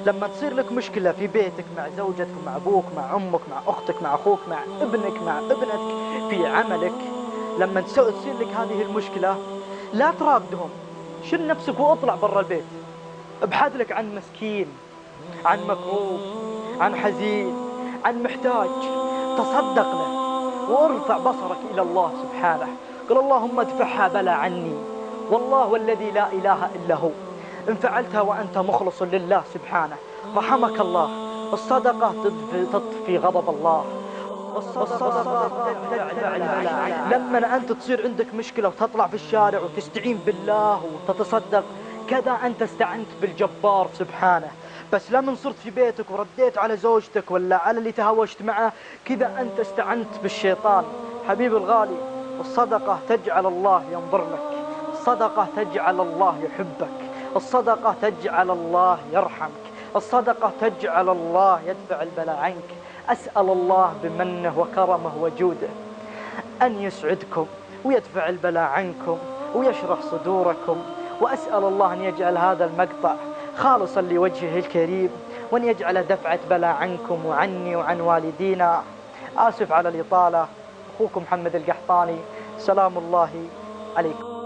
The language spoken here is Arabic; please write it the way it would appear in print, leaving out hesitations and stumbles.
لما تصير لك مشكلة في بيتك مع زوجتك، مع أبوك، مع أمك، مع أختك، مع أخوك، مع ابنك، مع ابنتك، في عملك، لما تصير لك هذه المشكلة، لا تراقدهم، شل نفسك واطلع برا البيت، ابحث لك عن مسكين، عن مكروب، عن حزين، عن محتاج، تصدق له وارفع بصرك إلى الله سبحانه. قل اللهم ادفعها بلا عني، والله والذي لا إله إلا هو، إن فعلتها وأنت مخلص لله سبحانه رحمك الله. الصدقة تطفي غضب الله. الصدقة تدفع البلاء. لما أنت تصير عندك مشكلة وتطلع في الشارع وتستعين بالله وتتصدق، كذا أنت استعنت بالجبار سبحانه. بس لما صرت في بيتك ورديت على زوجتك ولا على اللي تهاوشت معه، كذا أنت استعنت بالشيطان. حبيبي الغالي، الصدقة تجعل الله ينظر لك، الصدقة تجعل الله يحبك، الصدقة تجعل الله يرحمك، الصدقة تجعل الله يدفع البلاء عنك. أسأل الله بمنه وكرمه وجوده أن يسعدكم ويدفع البلاء عنكم ويشرح صدوركم، وأسأل الله أن يجعل هذا المقطع خالصا لوجهه الكريم، وأن يجعل دفعة بلاء عنكم وعني وعن والدينا. آسف على الإطالة، أخوكم محمد القحطاني، سلام الله عليكم.